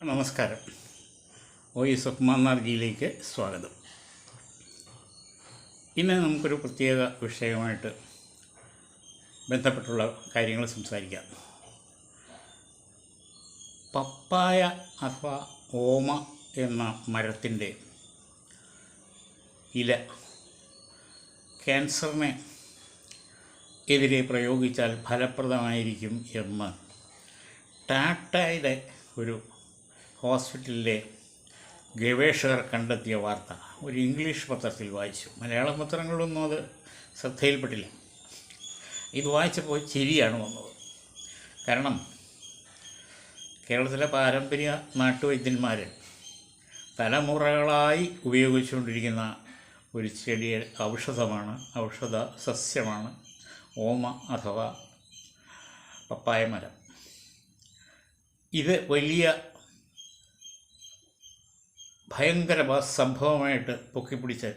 നമസ്കാരം. സുകുമാർജിയിലേക്ക് സ്വാഗതം. ഇന്ന് നമുക്കൊരു പ്രത്യേക വിഷയമായിട്ട് ബന്ധപ്പെട്ടുള്ള കാര്യങ്ങൾ സംസാരിക്കാം. പപ്പായ അഥവാ ഓമ എന്ന മരത്തിൻ്റെ ഇല ക്യാൻസറിനെ എതിരെ പ്രയോഗിച്ചാൽ ഫലപ്രദമായിരിക്കും എന്ന് ടാറ്റയുടെ ഒരു ഹോസ്പിറ്റലിലെ ഗവേഷകർ കണ്ടെത്തിയ വാർത്ത ഒരു ഇംഗ്ലീഷ് പത്രത്തിൽ വായിച്ചു. മലയാളം പത്രങ്ങളിലൊന്നും അത് ശ്രദ്ധയിൽപ്പെട്ടില്ല. ഇത് വായിച്ചപ്പോൾ ചിരിയാണ് വന്നത്. കാരണം കേരളത്തിലെ പാരമ്പര്യ നാട്ടുവൈദ്യന്മാർ തലമുറകളായി ഉപയോഗിച്ചുകൊണ്ടിരിക്കുന്ന ഒരു ഔഷധ സസ്യമാണ് ഓമ അഥവാ പപ്പായ മരം. ഇത് വലിയ ഭയങ്കര സംഭവമായിട്ട് പൊക്കിപ്പിടിച്ച്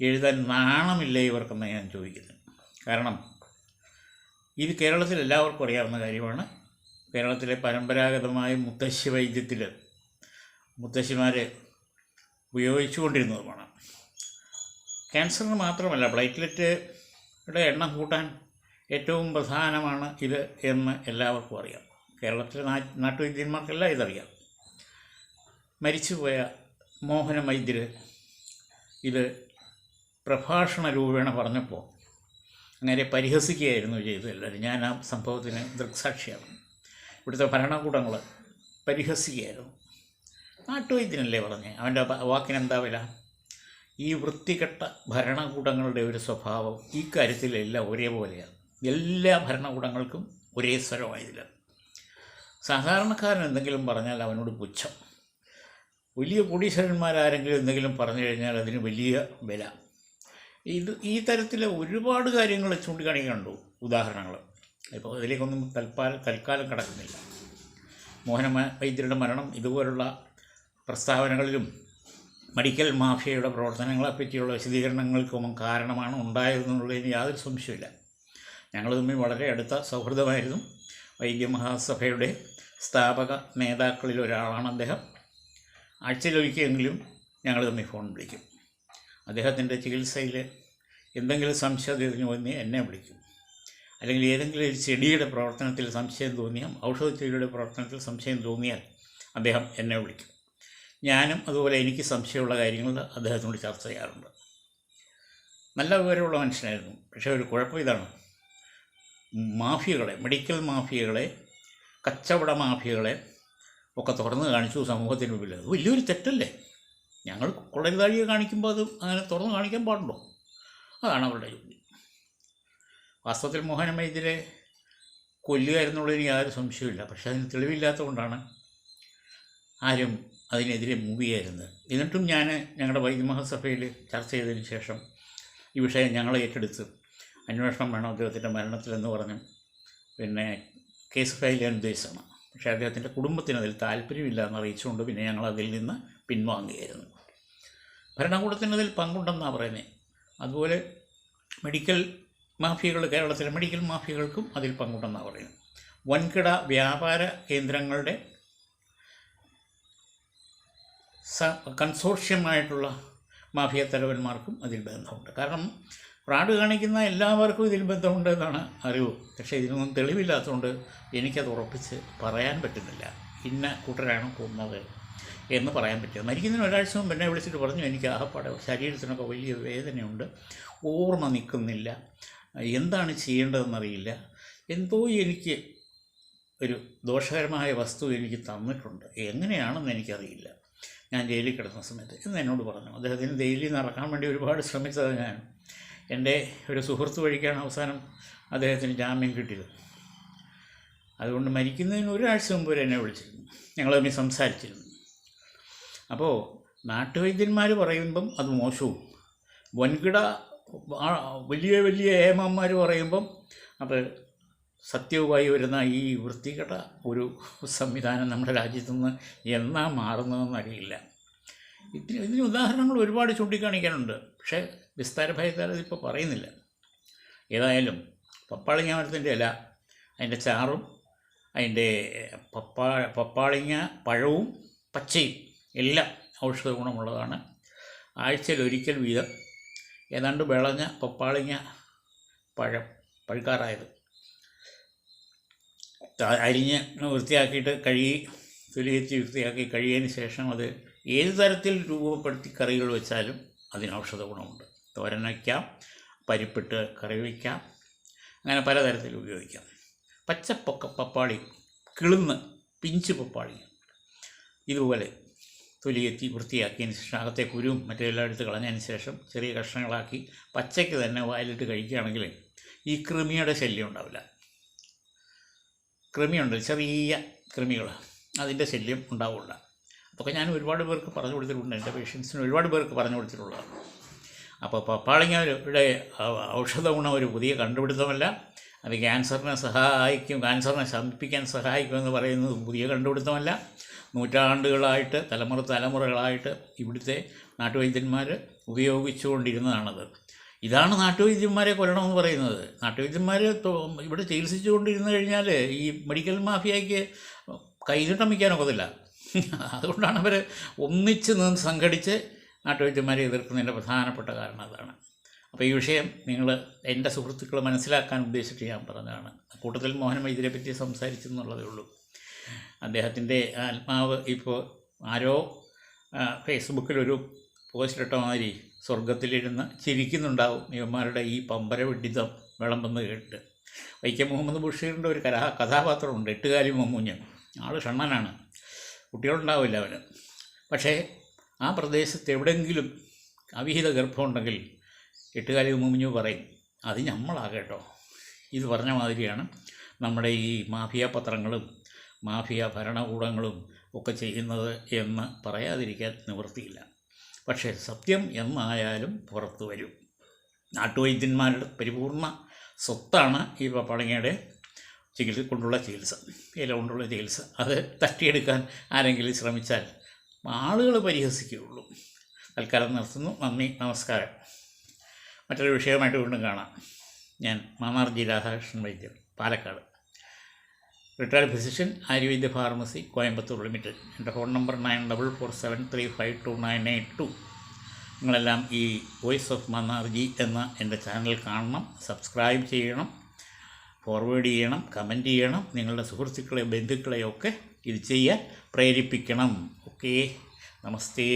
എഴുതാൻ നാണമില്ല ഇവർക്കെന്ന് ഞാൻ ചോദിക്കുന്നത്. കാരണം ഇത് കേരളത്തിൽ എല്ലാവർക്കും അറിയാവുന്ന കാര്യമാണ്. കേരളത്തിലെ പരമ്പരാഗതമായ മുത്തശ്ശി വൈദ്യത്തിൽ മുത്തശ്ശിമാർ ഉപയോഗിച്ചുകൊണ്ടിരുന്നതുമാണ്. ക്യാൻസറിന് മാത്രമല്ല, പ്ലേറ്റ്ലെറ്റുടെ എണ്ണം കൂട്ടാൻ ഏറ്റവും പ്രധാനമാണ് ഇത് എന്ന് എല്ലാവർക്കും അറിയാം. കേരളത്തിലെ നാട്ടുവൈദ്യന്മാർക്കെല്ലാം ഇതറിയാം. മരിച്ചുപോയ മോഹന വൈദ്യർ ഇത് പ്രഭാഷണ രൂപേണ പറഞ്ഞപ്പോൾ അങ്ങനെ പരിഹസിക്കുകയായിരുന്നു ചെയ്തത് എല്ലാവരും. ഞാൻ ആ സംഭവത്തിന് ദൃക്സാക്ഷിയാണ്. ഇവിടുത്തെ ഭരണകൂടങ്ങൾ പരിഹസിക്കുകയായിരുന്നു. നാട്ടുവൈദ്യനല്ലേ പറഞ്ഞേ, അവൻ്റെ വാക്കിനെന്താ വില? ഈ വൃത്തികെട്ട ഭരണകൂടങ്ങളുടെ ഒരു സ്വഭാവം ഈ കാര്യത്തിലെല്ലാം ഒരേപോലെയാണ്. എല്ലാ ഭരണകൂടങ്ങൾക്കും ഒരേ സ്വരമായതില്ല. സാധാരണക്കാരൻ എന്തെങ്കിലും പറഞ്ഞാൽ അവനോട് പുച്ഛം. വലിയ കോടീശ്വരന്മാരാരെങ്കിലും എന്തെങ്കിലും പറഞ്ഞു കഴിഞ്ഞാൽ അതിന് വലിയ വില. ഈ തരത്തിൽ ഒരുപാട് കാര്യങ്ങൾ ചൂണ്ടിക്കാണിക്കുന്നുണ്ട്, ഉദാഹരണങ്ങൾ. ഇപ്പോൾ അതിലേക്കൊന്നും തൽക്കാലം കടക്കുന്നില്ല. മോഹന വൈദ്യരുടെ മരണം ഇതുപോലുള്ള പ്രസ്താവനകളിലും മെഡിക്കൽ മാഫിയയുടെ പ്രവർത്തനങ്ങളെപ്പറ്റിയുള്ള വിശദീകരണങ്ങൾക്കൊന്നും കാരണമാണ് ഉണ്ടായതെന്നുള്ളതിന് യാതൊരു സംശയമില്ല. ഞങ്ങൾ തമ്മിൽ വളരെ അടുത്ത സൗഹൃദമായിരുന്നു. വൈദ്യമഹാസഭയുടെ സ്ഥാപക നേതാക്കളിൽ ഒരാളാണ് അദ്ദേഹം. ആഴ്ചയിലൊരിക്കലെങ്കിലും ഞങ്ങൾ തമ്മിൽ ഫോൺ വിളിക്കും. അദ്ദേഹത്തിൻ്റെ ചികിത്സയിൽ എന്തെങ്കിലും സംശയം തോന്നി എന്നെ വിളിക്കും. അല്ലെങ്കിൽ ഏതെങ്കിലും ഒരു ചെടിയുടെ പ്രവർത്തനത്തിൽ സംശയം തോന്നിയാൽ, ഔഷധച്ചെടിയുടെ പ്രവർത്തനത്തിൽ സംശയം തോന്നിയാൽ അദ്ദേഹം എന്നെ വിളിക്കും. ഞാനും അതുപോലെ എനിക്ക് സംശയമുള്ള കാര്യങ്ങൾ അദ്ദേഹത്തിനോട് ചർച്ച ചെയ്യാറുണ്ട്. നല്ല വിവരമുള്ള മനുഷ്യനായിരുന്നു. പക്ഷേ ഒരു കുഴപ്പം ഇതാണ്, മെഡിക്കൽ മാഫിയകളെ, കച്ചവട മാഫിയകളെ ഒക്കെ തുറന്ന് കാണിച്ചു സമൂഹത്തിന് മുമ്പിൽ. അത് വലിയൊരു തെറ്റല്ലേ? ഞങ്ങൾ കൊള്ളരുതാഴിയെ കാണിക്കുമ്പോൾ അത് അങ്ങനെ തുറന്ന് കാണിക്കാൻ പാടുണ്ടോ? അതാണ് അവരുടെ ജോലി. വാസ്തവത്തിൽ മോഹന വൈദ്യരെ കൊല്ലുക എന്നുള്ളതിന് യാതൊരു സംശയമില്ല. പക്ഷേ അതിന് തെളിവില്ലാത്തതുകൊണ്ടാണ് ആരും അതിനെതിരെ മൂവ് ചെയ്യായിരുന്നത്. എന്നിട്ടും ഞങ്ങളുടെ വൈദ്യമഹാസഭയിൽ ചർച്ച ചെയ്തതിന് ശേഷം ഈ വിഷയം ഞങ്ങൾ ഏറ്റെടുത്ത് അന്വേഷണം വേണം അദ്ദേഹത്തിൻ്റെ മരണത്തിലെന്ന് പറഞ്ഞു പിന്നെ കേസ് ഫയൽ ചെയ്യാൻ ഉദ്ദേശിച്ചതാണ്. പക്ഷേ അദ്ദേഹത്തിൻ്റെ കുടുംബത്തിന് അതിൽ താല്പര്യമില്ല എന്ന് അറിയിച്ചുകൊണ്ട് പിന്നെ ഞങ്ങൾ അതിൽ നിന്ന് പിൻവാങ്ങുകയായിരുന്നു. ഭരണകൂടത്തിന് അതിൽ പങ്കുണ്ടെന്നാണ് പറയുന്നത്. അതുപോലെ മെഡിക്കൽ മാഫിയകൾ, കേരളത്തിലെ മെഡിക്കൽ മാഫിയകൾക്കും അതിൽ പങ്കുണ്ടെന്നാണ് പറയുന്നത്. വൻകിട വ്യാപാര കേന്ദ്രങ്ങളുടെ കൺസോർഷ്യമായിട്ടുള്ള മാഫിയ തലവന്മാർക്കും അതിൽ ബന്ധമുണ്ട്. കാരണം ഫ്രോഡ് കാണിക്കുന്ന എല്ലാവർക്കും ഇതിൽ ബന്ധമുണ്ട് എന്നാണ് അറിവ്. പക്ഷേ ഇതിനൊന്നും തെളിവില്ലാത്തതുകൊണ്ട് എനിക്കത് ഉറപ്പിച്ച് പറയാൻ പറ്റുന്നില്ല. ഇന്ന കൂട്ടരാണ് കൊന്നത് എന്ന് പറയാൻ പറ്റുക. മരിക്കുന്നതിന് ഒരാഴ്ച മുമ്പ് എന്നെ വിളിച്ചിട്ട് പറഞ്ഞു, എനിക്ക് ആകപ്പാടെ ശരീരത്തിനൊക്കെ വലിയ വേദനയുണ്ട്, ഓർമ്മ നിൽക്കുന്നില്ല, എന്താണ് ചെയ്യേണ്ടതെന്നറിയില്ല, എന്തോ എനിക്ക് ഒരു ദോഷകരമായ വസ്തു എനിക്ക് തന്നിട്ടുണ്ട്, എങ്ങനെയാണെന്ന് എനിക്കറിയില്ല, ഞാൻ ജയിലിൽ കിടക്കുന്ന സമയത്ത് എന്ന് എന്നോട് പറഞ്ഞു. അദ്ദേഹത്തിന് ജയിലിൽ നിന്ന് ഇറക്കാൻ വേണ്ടി ഒരുപാട് ശ്രമിച്ചത് ഞാൻ. എൻ്റെ ഒരു സുഹൃത്ത് വഴിക്കാണ് അവസാനം അദ്ദേഹത്തിന് ജാമ്യം കിട്ടിയത്. അതുകൊണ്ട് മരിക്കുന്നതിന് ഒരാഴ്ച മുമ്പ് വരെ എന്നെ വിളിച്ചിരുന്നു, ഞങ്ങൾ തമ്മിൽ സംസാരിച്ചിരുന്നു. അപ്പോൾ നാട്ടുവൈദ്യന്മാർ പറയുമ്പം അത് മോശവും, വൻകിട വലിയ വലിയ ഏമാന്മാർ പറയുമ്പം അത് സത്യവുമായി വരുന്ന ഈ വൃത്തികെട്ട ഒരു സംവിധാനം നമ്മുടെ രാജ്യത്തുനിന്ന് എന്നാ മാറുന്നതെന്നറിയില്ല. ഇതിന് ഉദാഹരണങ്ങൾ ഒരുപാട് ചൂണ്ടിക്കാണിക്കാനുണ്ട്. പക്ഷേ വിസ്താരഭയത്താൽ അതിപ്പോൾ പറയുന്നില്ല. ഏതായാലും പപ്പാളി മരത്തിൻ്റെ ഇല, അതിൻ്റെ ചാറും അതിൻ്റെ പപ്പാളിങ്ങ പഴവും പച്ചയും എല്ലാം ഔഷധ ഗുണമുള്ളതാണ്. ആഴ്ചയിലൊരിക്കൽ വീതം ഏതാണ്ട് വിളഞ്ഞ പപ്പാളിങ്ങ പഴം പഴുക്കാറായത് അരിഞ്ഞ് വൃത്തിയാക്കിയിട്ട് കഴുകി തൊലിയെത്തി വൃത്തിയാക്കി കഴുകിയതിന് ശേഷം അത് ഏത് തരത്തിൽ രൂപപ്പെടുത്തി കറികൾ വെച്ചാലും അതിന് ഔഷധ ഗുണമുണ്ട്. തോരൻ വയ്ക്കാം, പരിപ്പിട്ട് കറി വയ്ക്കാം, അങ്ങനെ പലതരത്തിൽ ഉപയോഗിക്കാം. പപ്പാളി കിളുന്ന് പിഞ്ച് പപ്പാളി ഇതുപോലെ തൊലിയെത്തി വൃത്തിയാക്കിയതിന് ശേഷം അകത്തെ കുരുവും മറ്റെല്ലാം എടുത്ത് കളഞ്ഞതിന് ശേഷം ചെറിയ കഷ്ണങ്ങളാക്കി പച്ചയ്ക്ക് തന്നെ വായിലിട്ട് കഴിക്കുകയാണെങ്കിൽ ഈ കൃമിയുടെ ശല്യം ഉണ്ടാവില്ല. കൃമിയുണ്ട്, ചെറിയ കൃമികൾ, അതിൻ്റെ ശല്യം ഉണ്ടാവില്ല. അതൊക്കെ ഞാൻ ഒരുപാട് പേർക്ക് പറഞ്ഞു കൊടുത്തിട്ടുണ്ട്, എൻ്റെ പേഷ്യൻസിന് ഒരുപാട് പേർക്ക് പറഞ്ഞു കൊടുത്തിട്ടുള്ളതാണ്. അപ്പോൾ പപ്പാളിങ്ങയുടെ ഔഷധ ഗുണം ഒരു പുതിയ കണ്ടുപിടുത്തമല്ല. അത് ക്യാൻസറിനെ സഹായിക്കും, ക്യാൻസറിനെ ശമിപ്പിക്കാൻ സഹായിക്കുമെന്ന് പറയുന്നത് പുതിയ കണ്ടുപിടുത്തമല്ല. നൂറ്റാണ്ടുകളായിട്ട് തലമുറകളായിട്ട് ഇവിടുത്തെ നാട്ടുവൈദ്യന്മാർ ഉപയോഗിച്ചുകൊണ്ടിരുന്നതാണത്. ഇതാണ് നാട്ടുവൈദ്യന്മാരെ കൊല്ലണമെന്ന് പറയുന്നത്. നാട്ടുവൈദ്യന്മാർ ഇവിടെ ചികിത്സിച്ചു കൊണ്ടിരുന്നു കഴിഞ്ഞാൽ ഈ മെഡിക്കൽ മാഫിയയ്ക്ക് കൈനീട്ടം വയ്ക്കാനൊക്കത്തില്ല. അതുകൊണ്ടാണ് അവർ ഒന്നിച്ച് നിന്ന് സംഘടിച്ച് നാട്ടുവൈദ്യന്മാരെ എതിർക്കുന്നതിൻ്റെ പ്രധാനപ്പെട്ട കാരണം അതാണ്. അപ്പോൾ ഈ വിഷയം നിങ്ങൾ എൻ്റെ സുഹൃത്തുക്കൾ മനസ്സിലാക്കാൻ ഉദ്ദേശിച്ചിട്ട് ഞാൻ പറഞ്ഞതാണ്. കൂട്ടത്തിൽ മോഹൻ വൈദ്യരെ പറ്റി സംസാരിച്ചെന്നുള്ളതേ ഉള്ളൂ. അദ്ദേഹത്തിൻ്റെ ആത്മാവ് ഇപ്പോൾ ആരോ ഫേസ്ബുക്കിലൊരു പോസ്റ്റ് ഇട്ട മാതിരി സ്വർഗത്തിലിരുന്ന് ചിരിക്കുന്നുണ്ടാവും ഇവന്മാരുടെ ഈ പമ്പര വിഡിതം വിളമ്പെന്ന് കേട്ട്. വൈക്കം മുഹമ്മദ് ബഷീറിൻ്റെ ഒരു കഥാപാത്രമുണ്ട്, എട്ടുകാലി മമ്മൂഞ്ഞ്. ആൾ ഷണ്ണനാണ്, കുട്ടികളുണ്ടാവില്ല അവന്. പക്ഷേ ആ പ്രദേശത്ത് എവിടെയെങ്കിലും അവിഹിത ഗർഭമുണ്ടെങ്കിൽ എട്ടുകാലി മമ്മൂഞ്ഞ് പറയും അത് നമ്മളാകട്ടോ. ഇത് പറഞ്ഞ മാതിരിയാണ് നമ്മുടെ ഈ മാഫിയ പത്രങ്ങളും മാഫിയ ഭരണകൂടങ്ങളും ഒക്കെ ചെയ്യുന്നത് എന്ന് പറയാതിരിക്കാൻ നിവൃത്തിയില്ല. പക്ഷേ സത്യം എന്നായാലും പുറത്തു വരും. നാട്ടുവൈദ്യന്മാരുടെ പരിപൂർണ സ്വത്താണ് ഈ പപ്പാളിങ്ങയുടെ കൊണ്ടുള്ള ചികിത്സ, ഇല കൊണ്ടുള്ള ചികിത്സ. അത് തട്ടിയെടുക്കാൻ ആരെങ്കിലും ശ്രമിച്ചാൽ ആളുകൾ പരിഹസിക്കുകയുള്ളൂ. തൽക്കാലം നിർത്തുന്നു. നന്ദി, നമസ്കാരം. മറ്റൊരു വിഷയമായിട്ട് വീണ്ടും കാണാം. ഞാൻ Mannarji Radhakrishnan Vaidyar, Palakkad, retired physician, Ayurvedya pharmacy, Coimbatore limited. എൻ്റെ ഫോൺ നമ്പർ 9447352982. നിങ്ങളെല്ലാം ഈ വോയിസ് ഓഫ് മാന്നാർജി എന്ന എൻ്റെ ചാനൽ കാണണം, സബ്സ്ക്രൈബ് ചെയ്യണം, ഫോർവേഡ് ചെയ്യണം, കമൻറ്റ് ചെയ്യണം. നിങ്ങളുടെ സുഹൃത്തുക്കളെയും ബന്ധുക്കളെയൊക്കെ ഇത് ചെയ്യാൻ പ്രേരിപ്പിക്കണം. ഓക്കേ, നമസ്തേ.